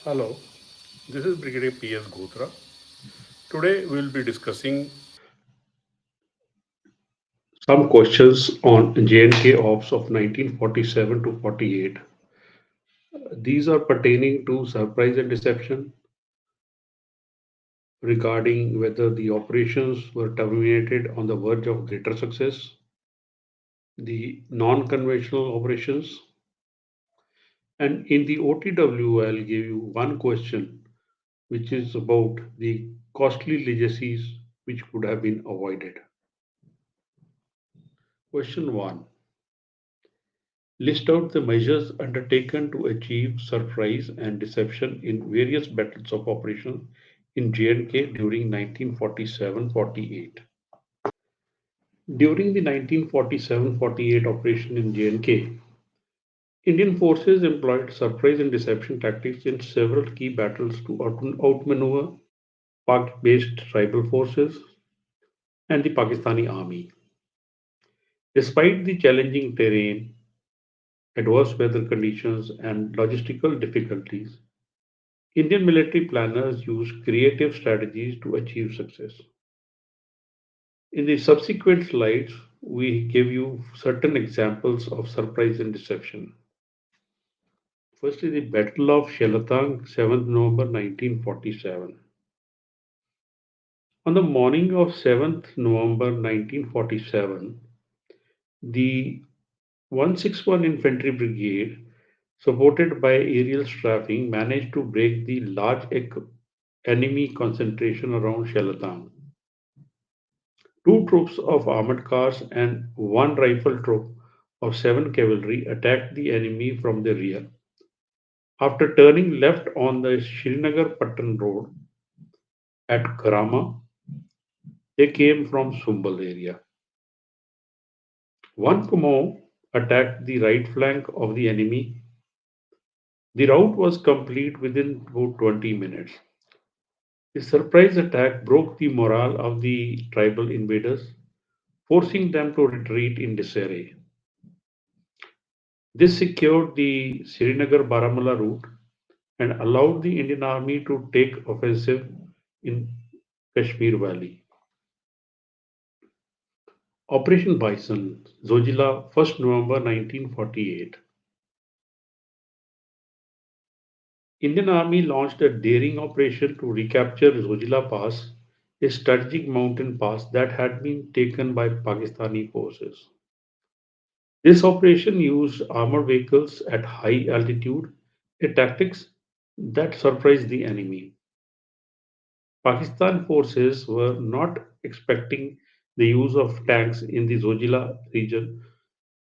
Hello, this is Brigadier P.S. Gotra. Today we will be discussing some questions on J&K Ops of 1947 to 48. These are pertaining to surprise and deception regarding whether the operations were terminated on the verge of greater success, the non-conventional operations, and in the OTW I'll give you one question which is about the costly legacies which could have been avoided. Question 1. List out the measures undertaken to achieve surprise and deception in various battles of operation in J&K during 1947-48. During the 1947-48 operation in J&K, Indian forces employed surprise and deception tactics in several key battles to outmaneuver Pak-based tribal forces and the Pakistani army. Despite the challenging terrain, adverse weather conditions, and logistical difficulties, Indian military planners used creative strategies to achieve success. In the subsequent slides, we give you certain examples of surprise and deception. First is the Battle of Shalang, 7th November 1947. On the morning of 7th November 1947, the 161 Infantry Brigade, supported by aerial strafing, managed to break the large enemy concentration around Shalang. Two troops of armored cars and one rifle troop of 7 cavalry attacked the enemy from the rear. After turning left on the Srinagar Patan road at Karama, they came from Sumbal area. One Kumo attacked the right flank of the enemy. The rout was complete within about 20 minutes. The surprise attack broke the morale of the tribal invaders, forcing them to retreat in disarray. This secured the Srinagar-Baramulla route and allowed the Indian Army to take offensive in Kashmir Valley. Operation Bison, Zojila, 1st November 1948. Indian Army launched a daring operation to recapture Zojila Pass, a strategic mountain pass that had been taken by Pakistani forces. This operation used armored vehicles at high altitude, a tactics that surprised the enemy. Pakistan forces were not expecting the use of tanks in the Zojila region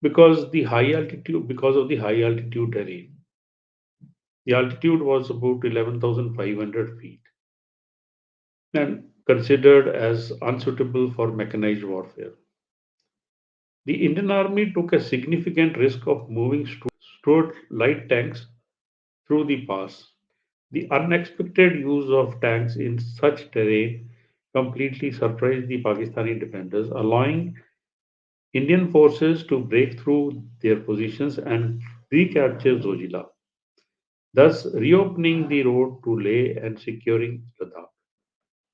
because of the high altitude terrain. The altitude was about 11,500 feet and considered as unsuitable for mechanized warfare. The Indian Army took a significant risk of moving stored light tanks through the pass. The unexpected use of tanks in such terrain completely surprised the Pakistani defenders, allowing Indian forces to break through their positions and recapture Zojila, thus reopening the road to Leh and securing Ladakh.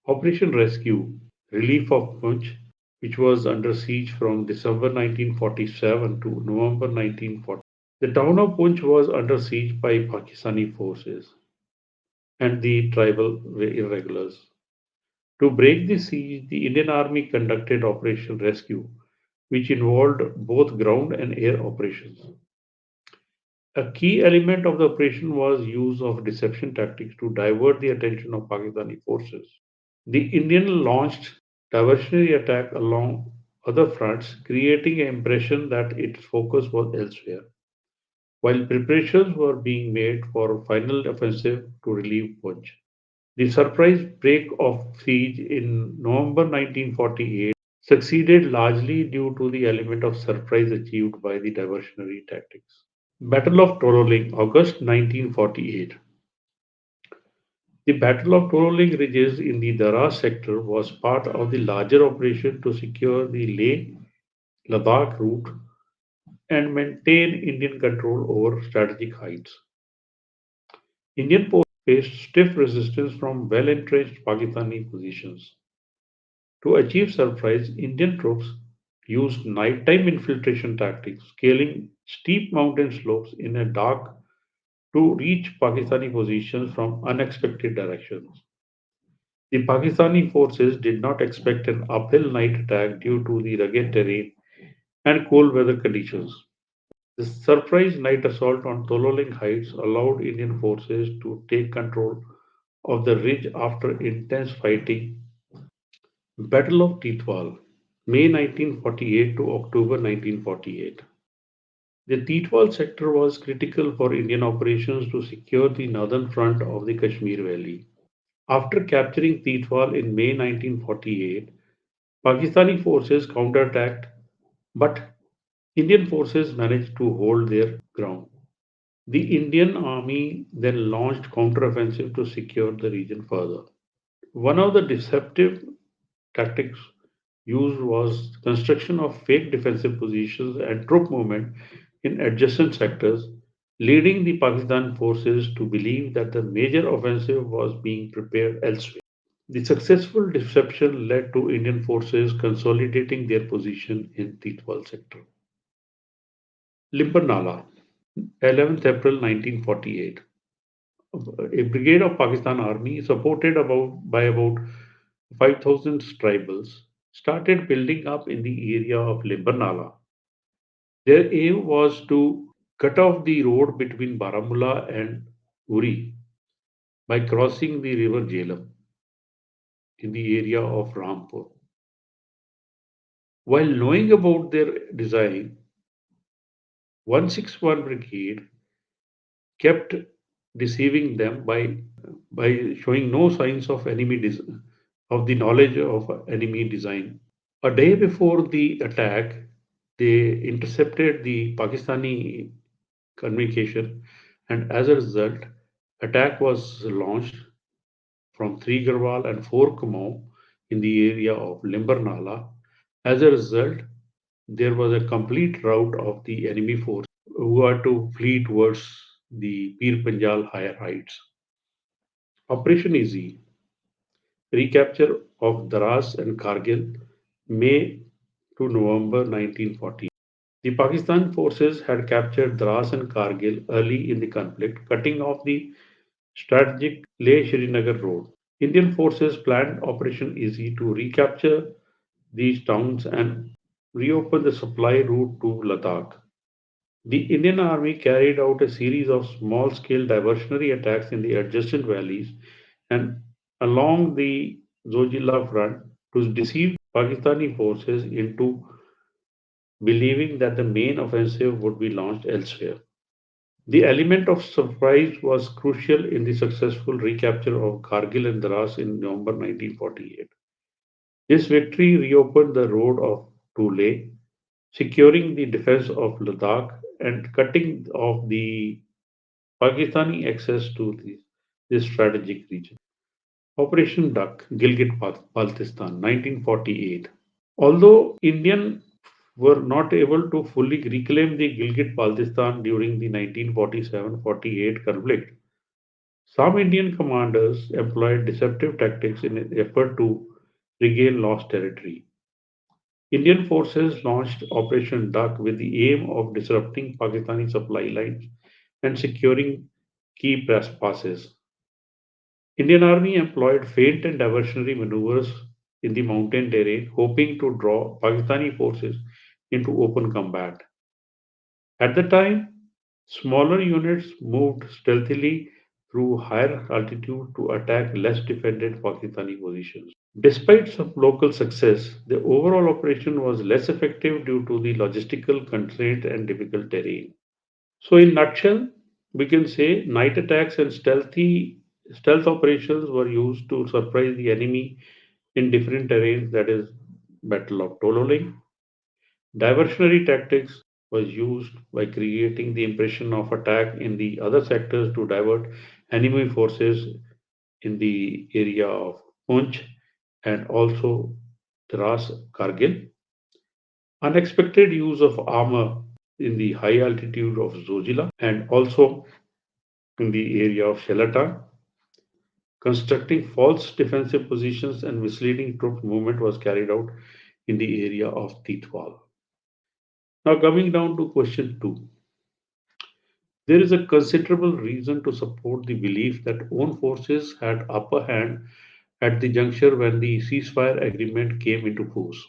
Operation Rescue, relief of Punch, which was under siege from December 1947 to November 1940. The town of Punch was under siege by Pakistani forces and the tribal irregulars. To break the siege, the Indian Army conducted Operation Rescue, which involved both ground and air operations. A key element of the operation was use of deception tactics to divert the attention of Pakistani forces. The Indian launched diversionary attack along other fronts, creating an impression that its focus was elsewhere, while preparations were being made for a final offensive to relieve Punch. The surprise break of siege in November 1948 succeeded largely due to the element of surprise achieved by the diversionary tactics. Battle of Toroling, August 1948. The Battle of Toroling Ridges in the Daras sector was part of the larger operation to secure the Leh Ladakh route and maintain Indian control over strategic heights. Indian faced stiff resistance from well entrenched Pakistani positions. To achieve surprise, Indian troops used nighttime infiltration tactics, scaling steep mountain slopes in a dark to reach Pakistani positions from unexpected directions. The Pakistani forces did not expect an uphill night attack due to the rugged terrain and cold weather conditions. The surprise night assault on Tololing Heights allowed Indian forces to take control of the ridge after intense fighting. Battle of Titwal, May 1948 to October 1948. The Titwal sector was critical for Indian operations to secure the northern front of the Kashmir Valley. After capturing Titwal in May 1948, Pakistani forces counterattacked, but Indian forces managed to hold their ground. The Indian army then launched counteroffensive to secure the region further. One of the deceptive tactics used was construction of fake defensive positions and troop movement in adjacent sectors, leading the Pakistan forces to believe that the major offensive was being prepared elsewhere. The successful deception led to Indian forces consolidating their position in Titwal sector. Limbanala, 11th April 1948. A brigade of Pakistan Army, supported by about 5,000 tribals, started building up in the area of Limbanala. Their aim was to cut off the road between Baramulla and Uri by crossing the river Jhelum in the area of Rampur. While knowing about their design, 161 Brigade kept deceiving them by showing no signs of of the knowledge of enemy design. A day before the attack, they intercepted the Pakistani communication, and as a result, attack was launched from 3 Garhwal and 4 Kumaon in the area of Limbarnala. As a result, there was a complete rout of the enemy force who are to flee towards the Pir Panjal higher heights. Operation Easy, recapture of Daras and Kargil, May to November 1940. The Pakistan forces had captured Dras and Kargil early in the conflict, cutting off the strategic Leh-Srinagar road. Indian forces planned Operation Easy to recapture these towns and reopen the supply route to Ladakh. The Indian Army carried out a series of small-scale diversionary attacks in the adjacent valleys and along the Zojila front to deceive Pakistani forces into believing that the main offensive would be launched elsewhere. The element of surprise was crucial in the successful recapture of Kargil and Dras in November 1948. This victory reopened the road to Leh, securing the defense of Ladakh and cutting off the Pakistani access to this strategic region. Operation Duck, Gilgit-Baltistan, 1948. Although Indian were not able to fully reclaim the Gilgit-Baltistan during the 1947-48 conflict, some Indian commanders employed deceptive tactics in an effort to regain lost territory. Indian forces launched Operation Duck with the aim of disrupting Pakistani supply lines and securing key passes. Indian Army employed feint and diversionary maneuvers in the mountain terrain, hoping to draw Pakistani forces into open combat. At the time, smaller units moved stealthily through higher altitude to attack less defended Pakistani positions. Despite some local success, the overall operation was less effective due to the logistical constraint and difficult terrain. So, in nutshell, we can say night attacks and stealth operations were used to surprise the enemy in different terrains. That is, Battle of Tololing. Diversionary tactics was used by creating the impression of attack in the other sectors to divert enemy forces in the area of Punch and also Dras Kargil. Unexpected use of armor in the high altitude of Zojila and also in the area of Shelata. Constructing false defensive positions and misleading troop movement was carried out in the area of Titwal. Now, coming down to question 2, there is a considerable reason to support the belief that own forces had upper hand at the juncture when the ceasefire agreement came into force,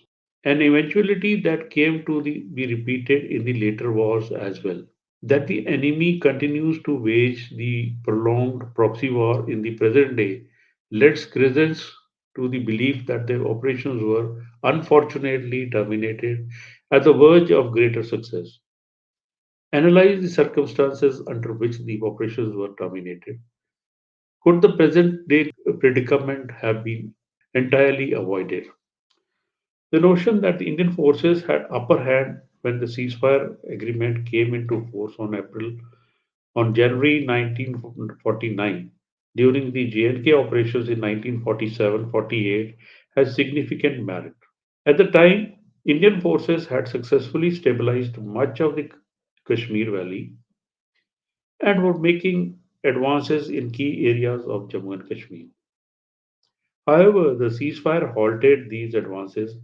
an eventuality that came to be repeated in the later wars as well. That the enemy continues to wage the prolonged proxy war in the present day lends credence to the belief that their operations were unfortunately terminated at the verge of greater success. Analyze the circumstances under which the operations were terminated. Could the present day predicament have been entirely avoided? The notion that the Indian forces had upper hand when the ceasefire agreement came into force on January 1949 during the JNK operations in 1947-48 has significant merit. At the time, Indian forces had successfully stabilized much of the Kashmir Valley and were making advances in key areas of Jammu and Kashmir. However, the ceasefire halted these advances,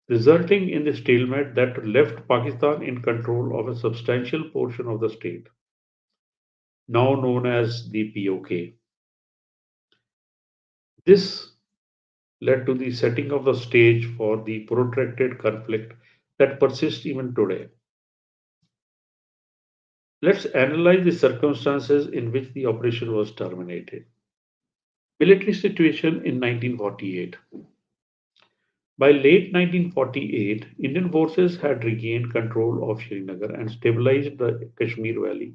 resulting in the stalemate that left Pakistan in control of a substantial portion of the state, now known as the POK. This led to the setting of the stage for the protracted conflict that persists even today. Let's analyze the circumstances in which the operation was terminated. Military situation in 1948. By late 1948, Indian forces had regained control of Srinagar and stabilized the Kashmir Valley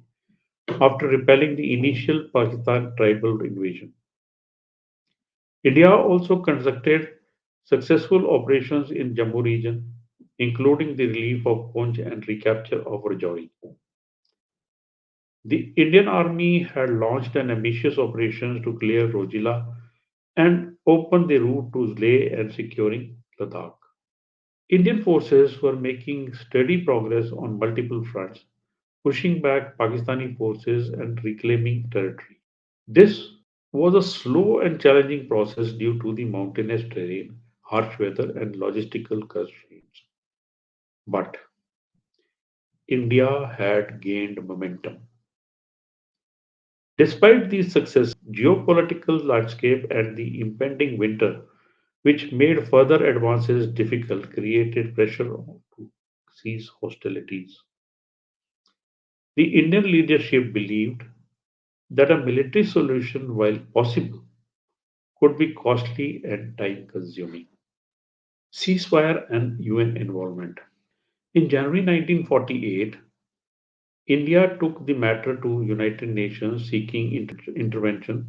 after repelling the initial Pakistan tribal invasion. India also conducted successful operations in Jammu region, including the relief of Poonch and recapture of Rajouri. The Indian Army had launched an ambitious operation to clear Rojila and open the route to Leh and securing Ladakh. Indian forces were making steady progress on multiple fronts, pushing back Pakistani forces and reclaiming territory. This was a slow and challenging process due to the mountainous terrain, harsh weather, and logistical constraints. But India had gained momentum. Despite these successes, geopolitical landscape and the impending winter, which made further advances difficult, created pressure to cease hostilities. The Indian leadership believed that a military solution, while possible, could be costly and time consuming. Ceasefire and UN involvement. In January 1948, India took the matter to United Nations seeking intervention.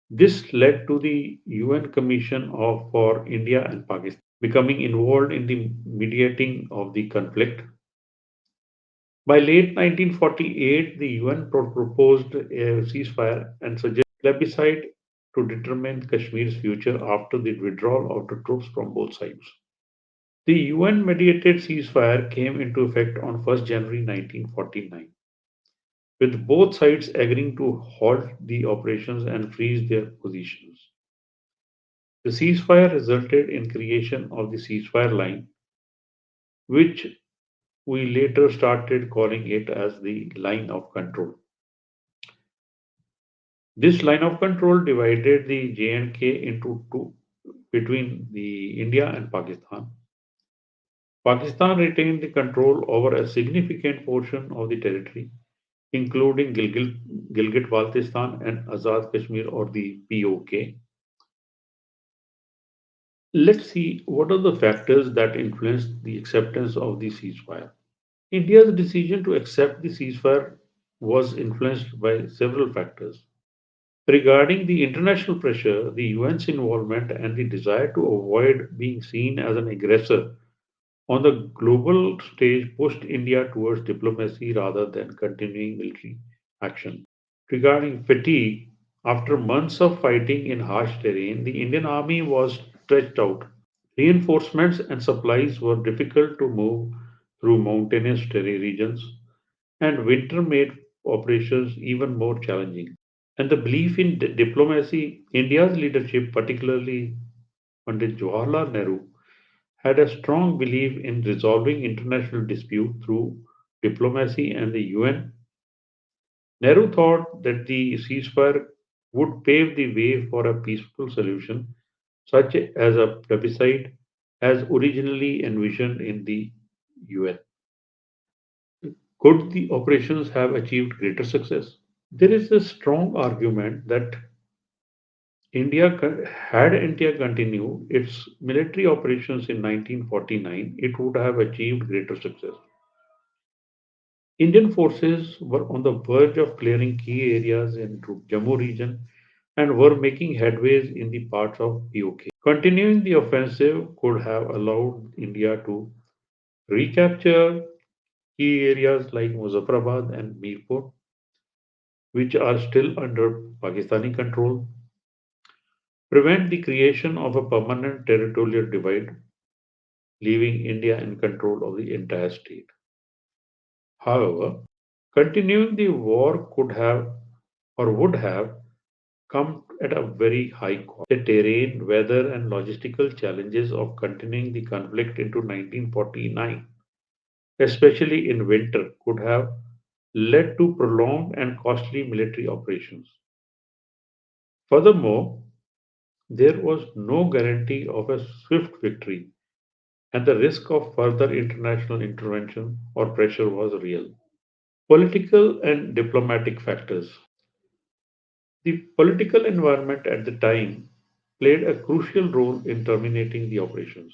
This led to the UN Commission for India and Pakistan becoming involved in the mediating of the conflict. By late 1948, the UN proposed a ceasefire and suggested plebiscite to determine Kashmir's future after the withdrawal of the troops from both sides. The UN mediated ceasefire came into effect on 1st January 1949, with both sides agreeing to halt the operations and freeze their positions. The ceasefire resulted in creation of the ceasefire line, which we later started calling it as the line of control. This line of control divided the J&K into two between the India and Pakistan. Pakistan retained the control over a significant portion of the territory, including Gilgit-Baltistan and Azad Kashmir or the POK. Let's see what are the factors that influenced the acceptance of the ceasefire. India's decision to accept the ceasefire was influenced by several factors. Regarding the international pressure, the UN's involvement and the desire to avoid being seen as an aggressor on the global stage pushed India towards diplomacy rather than continuing military action. Regarding fatigue, after months of fighting in harsh terrain, the Indian Army was stretched out. Reinforcements and supplies were difficult to move through mountainous terrain regions, and winter made operations even more challenging. And the belief in diplomacy, India's leadership, particularly Pandit Jawaharlal Nehru, had a strong belief in resolving international dispute through diplomacy and the UN. Nehru thought that the ceasefire would pave the way for a peaceful solution, such as a plebiscite as originally envisioned in the UN. Could the operations have achieved greater success? There is a strong argument that had India continued its military operations in 1949, it would have achieved greater success. Indian forces were on the verge of clearing key areas in Jammu region and were making headways in the parts of POK. Continuing the offensive could have allowed India to recapture key areas like Muzaffarabad and Mirpur, which are still under Pakistani control, prevent the creation of a permanent territorial divide, leaving India in control of the entire state. However, continuing the war could have or would have come at a very high cost. The terrain, weather, and logistical challenges of continuing the conflict into 1949, especially in winter, could have led to prolonged and costly military operations. Furthermore, there was no guarantee of a swift victory, and the risk of further international intervention or pressure was real. Political and diplomatic factors. The political environment at the time played a crucial role in terminating the operations.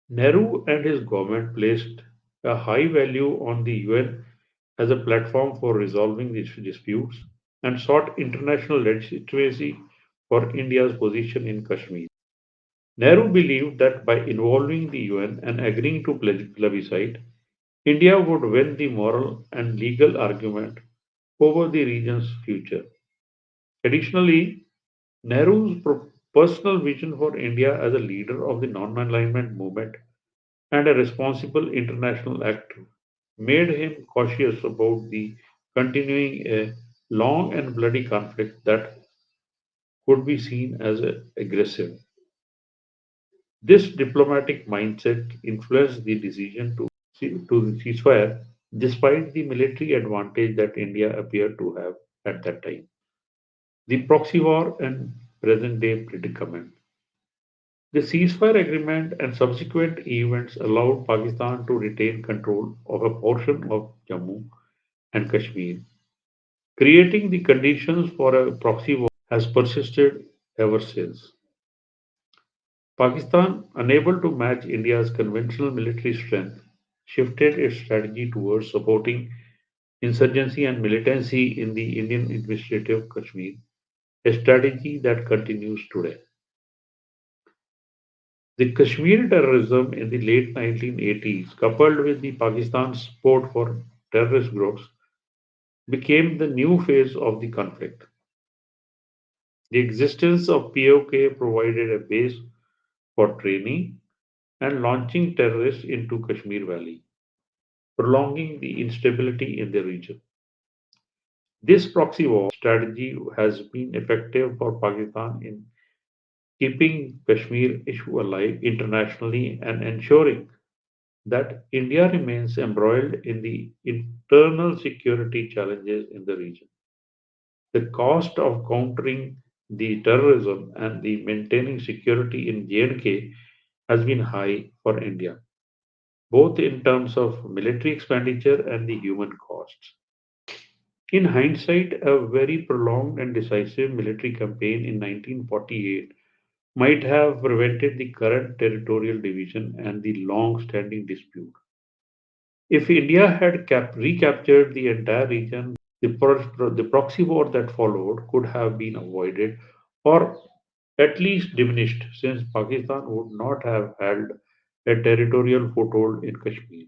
Nehru and his government placed a high value on the UN as a platform for resolving these disputes and sought international legitimacy for India's position in Kashmir. Nehru believed that by involving the UN and agreeing to plebiscite, India would win the moral and legal argument over the region's future. Additionally, Nehru's personal vision for India as a leader of the non-alignment movement and a responsible international actor made him cautious about the continuing a long and bloody conflict that could be seen as aggressive. This diplomatic mindset influenced the decision to ceasefire despite the military advantage that India appeared to have at that time. The proxy war and present day predicament. The ceasefire agreement and subsequent events allowed Pakistan to retain control of a portion of Jammu and Kashmir, creating the conditions for a proxy war has persisted ever since. Pakistan, unable to match India's conventional military strength, shifted its strategy towards supporting insurgency and militancy in the Indian administrative Kashmir, a strategy that continues today. The Kashmir terrorism in the late 1980s, coupled with the Pakistan's support for terrorist groups, became the new phase of the conflict. The existence of POK provided a base for training and launching terrorists into Kashmir Valley, prolonging the instability in the region. This proxy war strategy has been effective for Pakistan in keeping Kashmir issue alive internationally and ensuring that India remains embroiled in the internal security challenges in the region. The cost of countering the terrorism and the maintaining security in J&K has been high for India, both in terms of military expenditure and the human costs. In hindsight, a very prolonged and decisive military campaign in 1948 might have prevented the current territorial division and the long standing dispute. If India had recaptured the entire region, the proxy war that followed could have been avoided or at least diminished since Pakistan would not have held a territorial foothold in Kashmir.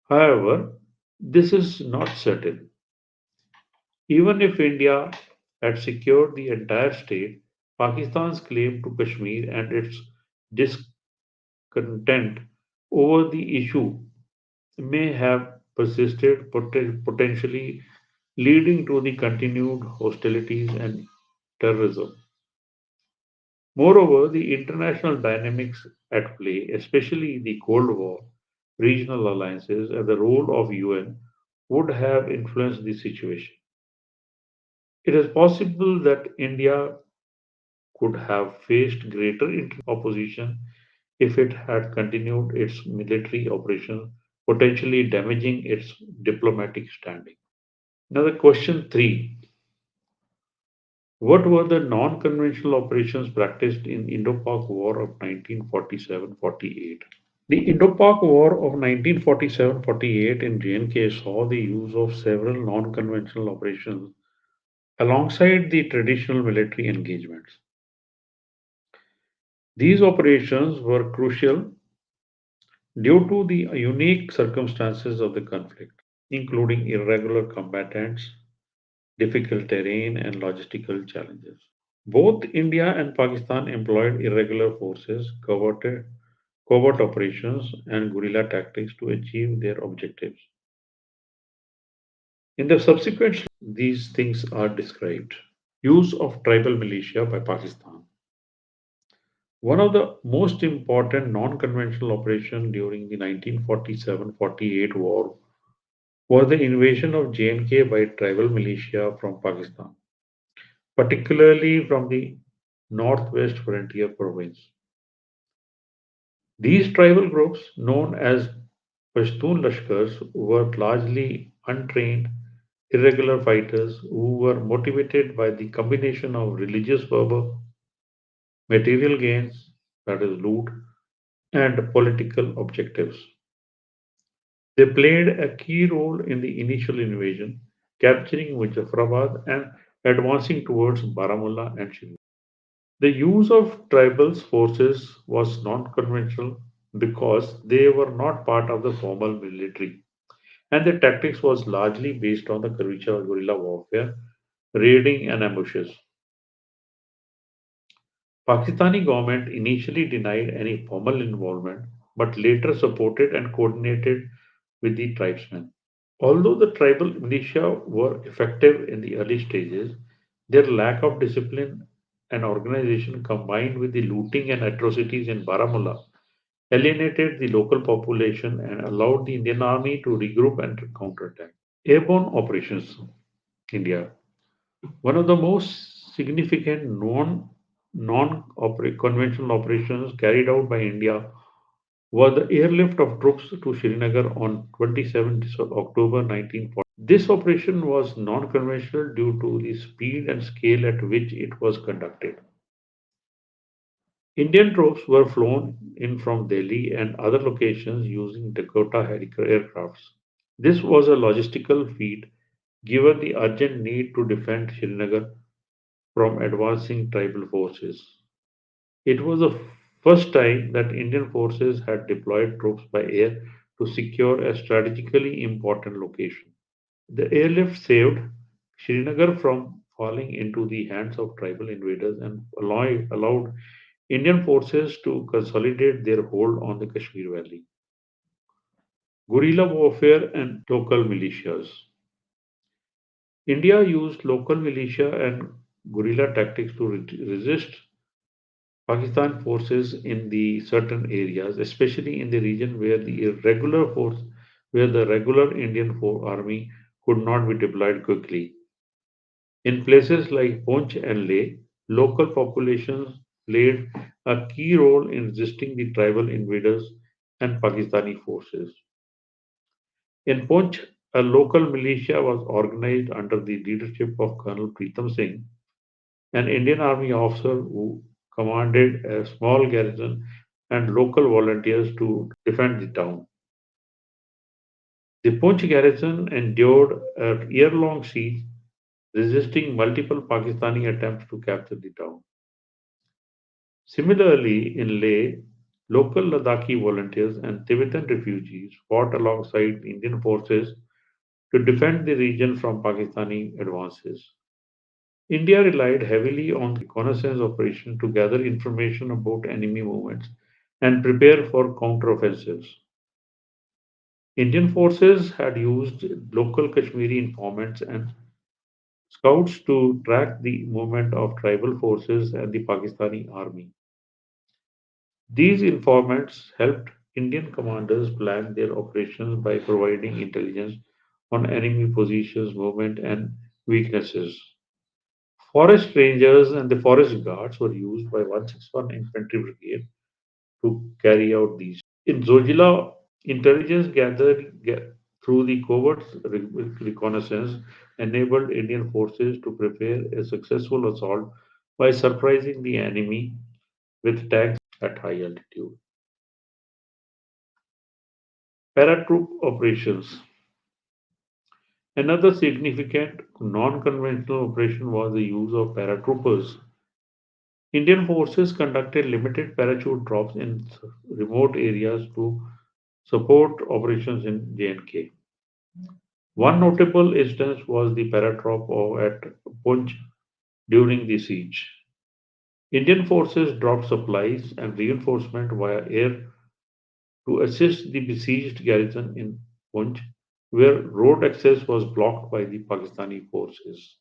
However, this is not certain. Even if India had secured the entire state, Pakistan's claim to Kashmir and its discontent over the issue may have persisted potentially leading to the continued hostilities and terrorism. Moreover, the international dynamics at play, especially the Cold War, regional alliances, and the role of UN, would have influenced the situation. It is possible that India could have faced greater opposition if it had continued its military operations, potentially damaging its diplomatic standing. Now, the question three: what were the non conventional operations practiced in Indo-Pak War of 1947-48? The Indo-Pak War of 1947-48 in J&K saw the use of several non-conventional operations alongside the traditional military engagements. These operations were crucial due to the unique circumstances of the conflict, including irregular combatants, difficult terrain, and logistical challenges. Both India and Pakistan employed irregular forces, covert operations, and guerrilla tactics to achieve their objectives. In the subsequent, these things are described. Use of tribal militia by Pakistan. One of the most important non-conventional operations during the 1947-48 war was the invasion of J&K by tribal militia from Pakistan, particularly from the northwest frontier province. These tribal groups, known as Pashtun Lashkars, were largely untrained, irregular fighters who were motivated by the combination of religious fervor, material gains, that is, loot, and political objectives. They played a key role in the initial invasion, capturing Muzaffarabad and advancing towards Baramulla and Srinagar. The use of tribal forces was non-conventional because they were not part of the formal military, and the tactics was largely based on the guerrilla warfare, raiding and ambushes. Pakistani government initially denied any formal involvement, but later supported and coordinated with the tribesmen. Although the tribal militia were effective in the early stages, their lack of discipline and organization combined with the looting and atrocities in Baramulla alienated the local population and allowed the Indian army to regroup and counterattack. Airborne operations, India. One of the most significant non-conventional operations carried out by India was the airlift of troops to Srinagar on 27th October 1940. This operation was non-conventional due to the speed and scale at which it was conducted. Indian troops were flown in from Delhi and other locations using Dakota aircrafts. This was a logistical feat given the urgent need to defend Srinagar from advancing tribal forces. It was the first time that Indian forces had deployed troops by air to secure a strategically important location. The airlift saved Srinagar from falling into the hands of tribal invaders and allowed Indian forces to consolidate their hold on the Kashmir Valley. Guerrilla warfare and local militias. India used local militia and guerrilla tactics to resist Pakistan forces in the certain areas, especially in the region where the regular Indian army could not be deployed quickly. In places like Poonch and Leh, local populations played a key role in resisting the tribal invaders and Pakistani forces. In Poonch, a local militia was organized under the leadership of Colonel Pritam Singh, an Indian Army officer who commanded a small garrison and local volunteers to defend the town. The Poonch garrison endured a year-long siege, resisting multiple Pakistani attempts to capture the town. Similarly, in Leh, local Ladakhi volunteers and Tibetan refugees fought alongside Indian forces to defend the region from Pakistani advances. India relied heavily on reconnaissance operations to gather information about enemy movements and prepare for counteroffensives. Indian forces had used local Kashmiri informants and scouts to track the movement of tribal forces and the Pakistani army. These informants helped Indian commanders plan their operations by providing intelligence on enemy positions, movement, and weaknesses. Forest rangers and the forest guards were used by 161 Infantry Brigade to carry out these. In Zojila, intelligence through the covert reconnaissance enabled Indian forces to prepare a successful assault by surprising the enemy with tanks at high altitude. Paratroop operations. Another significant non-conventional operation was the use of paratroopers. Indian forces conducted limited parachute drops in remote areas to support operations in J&K. One notable instance was the paradrop at Punj during the siege. Indian forces dropped supplies and reinforcement via air to assist the besieged garrison in Punj, where road access was blocked by the Pakistani forces.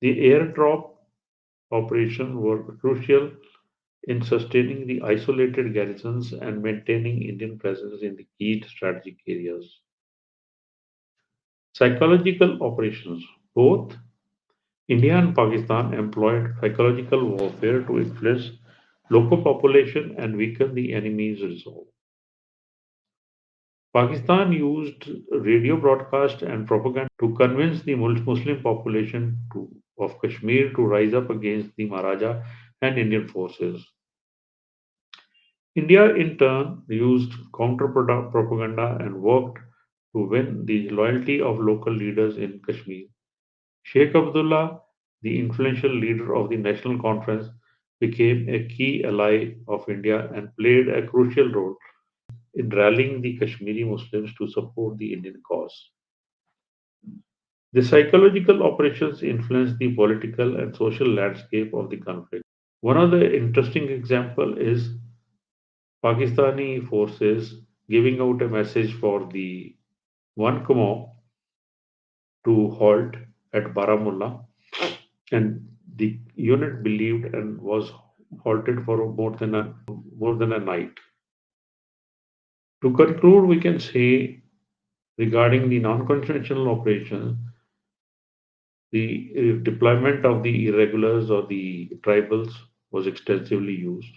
The airdrop operations were crucial in sustaining the isolated garrisons and maintaining Indian presence in the key strategic areas. Psychological operations. Both India and Pakistan employed psychological warfare to influence local population and weaken the enemy's resolve. Pakistan used radio broadcast and propaganda to convince the Muslim population of Kashmir to rise up against the Maharaja and Indian forces. India, in turn, used counter propaganda and worked to win the loyalty of local leaders in Kashmir. Sheikh Abdullah, the influential leader of the National Conference, became a key ally of India and played a crucial role in rallying the Kashmiri Muslims to support the Indian cause. The psychological operations influenced the political and social landscape of the conflict. One of the interesting example is Pakistani forces giving out a message for the one Kumo to halt at Baramulla, and the unit believed and was halted for more than a night. To conclude, we can say regarding the non-conventional operations, the deployment of the irregulars or the tribals was extensively used.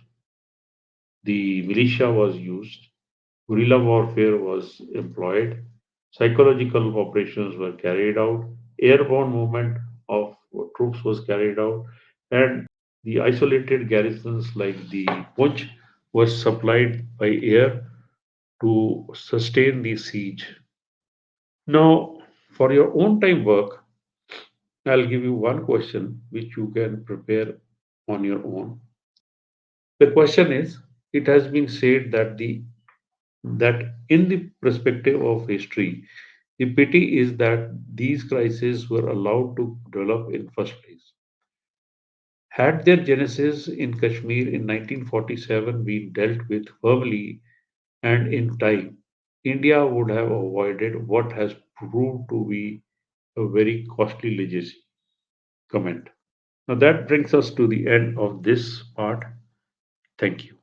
The militia was used. Guerrilla warfare was employed. Psychological operations were carried out. Airborne movement of troops was carried out. And the isolated garrisons like the Punch were supplied by air to sustain the siege. Now, for your own time work, I'll give you one question which you can prepare on your own. The question is, it has been said that in the perspective of history, the pity is that these crises were allowed to develop in first place. Had their genesis in Kashmir in 1947 been dealt with firmly and in time, India would have avoided what has proved to be a very costly legacy. Comment. Now that brings us to the end of this part. Thank you.